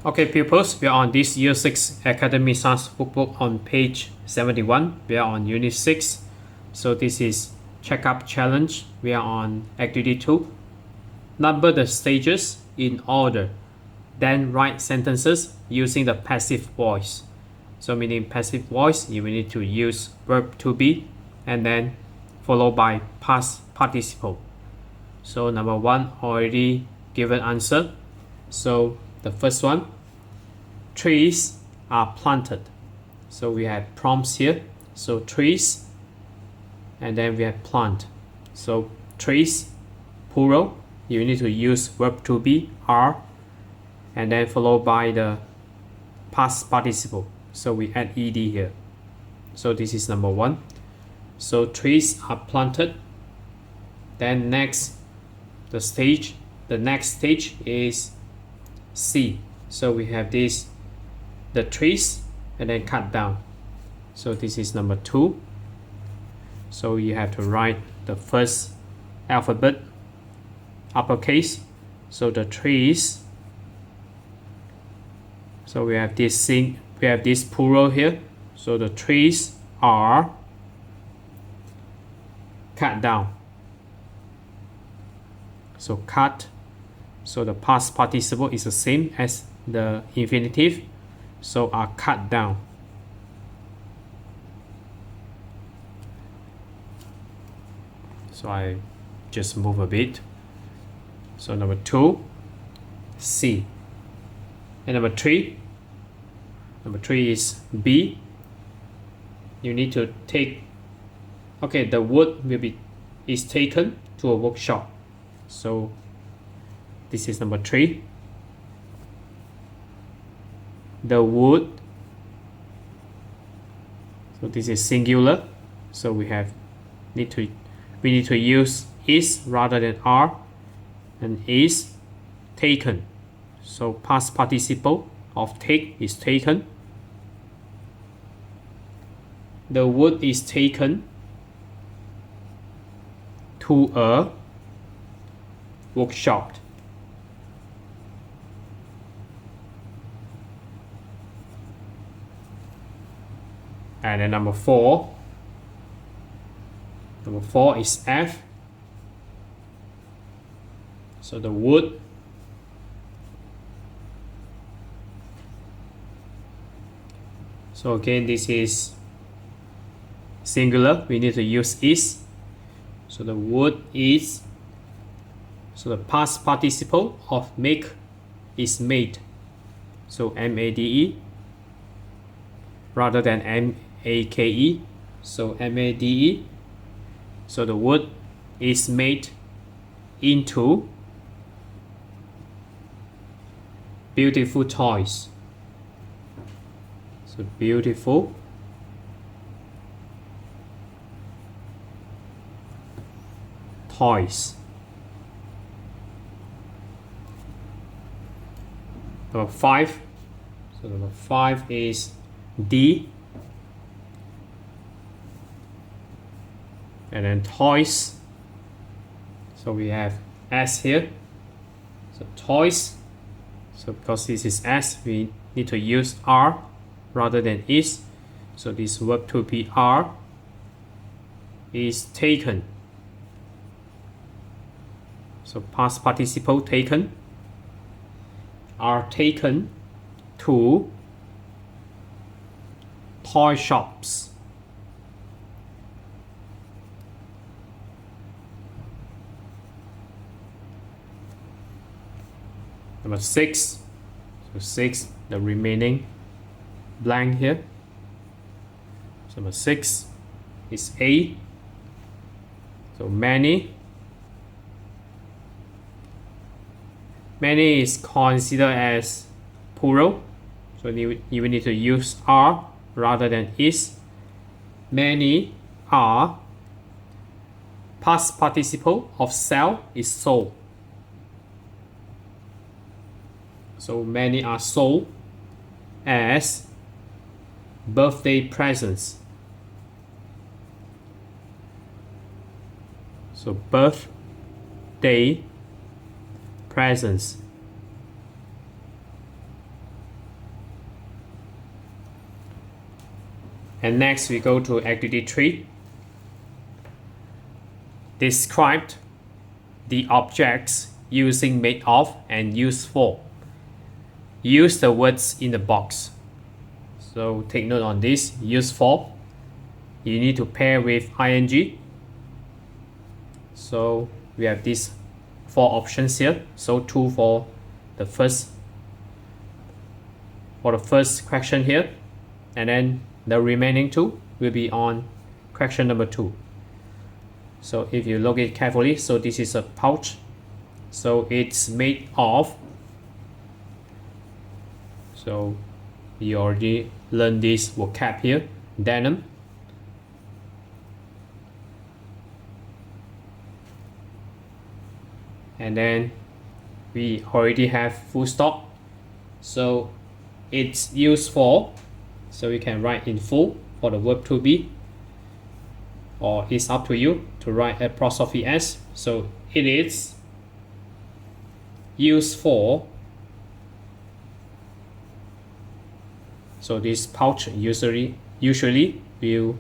Okay, pupils, we are on this Year 6 Academy Stars Workbook on page 71. We are on Unit 6. So this is Checkup Challenge. We are on Activity 2. Number the stages in order. Then write sentences using the passive voice. So meaning passive voice, you will need to use verb to be and then followed by past participle. So number 1 already given answer. So the first one, trees are planted. So we have prompts here. So trees, and then we have plant. So trees, plural, you need to use verb to be, are, and then followed by the past participle. So we add ed here. So this is number 1. So trees are planted. Then next, the next stage is C. So we have this, the trees, and then cut down. So this is number 2. So you have to write the first alphabet uppercase. So the trees. So we have this plural here. So the trees are cut down. So cut. So the past participle is the same as the infinitive. So are cut down. So I just move a bit. So number 2, C. And number 3 is B. You need to take, okay, the wood is taken to a workshop. So this is number 3. The wood. So this is singular. So we need to use is rather than are, and is taken. So past participle of take is taken. The wood is taken to a workshop. And then number 4 is F. So the wood. So again, this is singular. We need to use is. So the wood is. So the past participle of make is made. So M-A-D-E rather than M-A-K-E. So M-A-D-E. So the wood is made into beautiful toys. So beautiful toys. Number 5. So number 5 is D. And then toys. So we have S here. So toys. So because this is S, we need to use are rather than is. So this verb to be are is taken. So past participle taken. Are taken to toy shops. Number 6. So 6, the remaining blank here. So number 6 is A. So many. Many is considered as plural. So you will need to use are rather than is. Many are. Past participle of sell is sold. So many are sold as birthday presents. So birthday presents. And next we go to activity 3. Describe the objects using made of and used for. Use the words in the box. So take note on this. Used for, you need to pair with ing. So we have these 4 options here. So 2 for the first question here, and then the remaining 2 will be on question number 2. So if you look at it carefully, so this is a pouch. So it's made of. So you already learned this vocab here, denim. And then we already have full stop. So it's used for, so we can write in full for the verb to be, or it's up to you to write apostrophe s. So it is used for. So this pouch usually will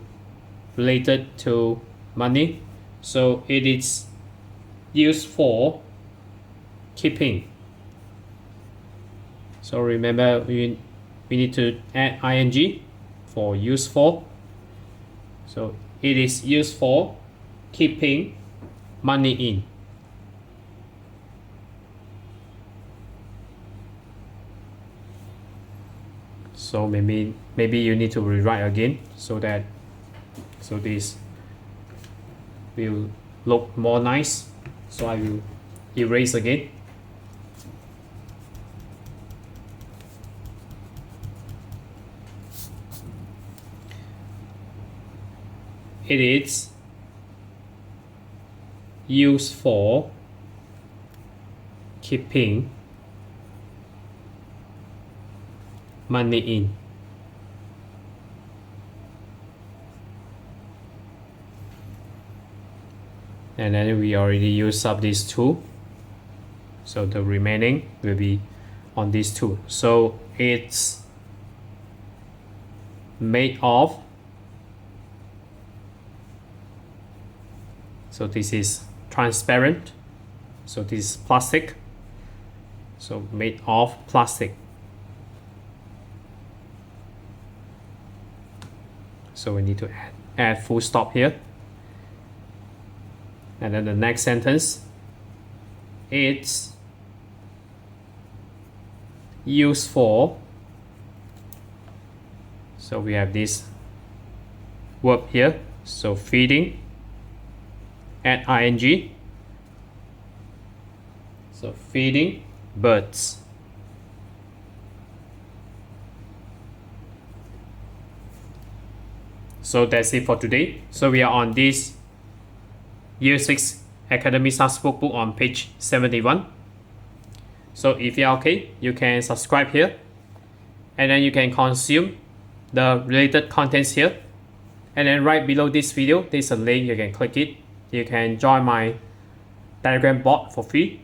related to money. So it is used for keeping. So remember, we need to add ing for used for. So it is used for keeping money in. So maybe you need to rewrite again so this will look more nice. So I will erase again. It is used for keeping money in. And then we already used up these 2. So the remaining will be on these 2. So it's made of. So this is transparent. So this is plastic. So made of plastic. So we need to add full stop here. And then the next sentence, it's used for. So we have this verb here. So feeding, add ing. So feeding birds. So that's it for today. So we are on this Year 6 Academy Stars Workbook on page 71. So if you're okay, you can subscribe here. And then you can consume the related contents here. And then right below this video, there's a link, you can click it. You can join my Telegram bot for free.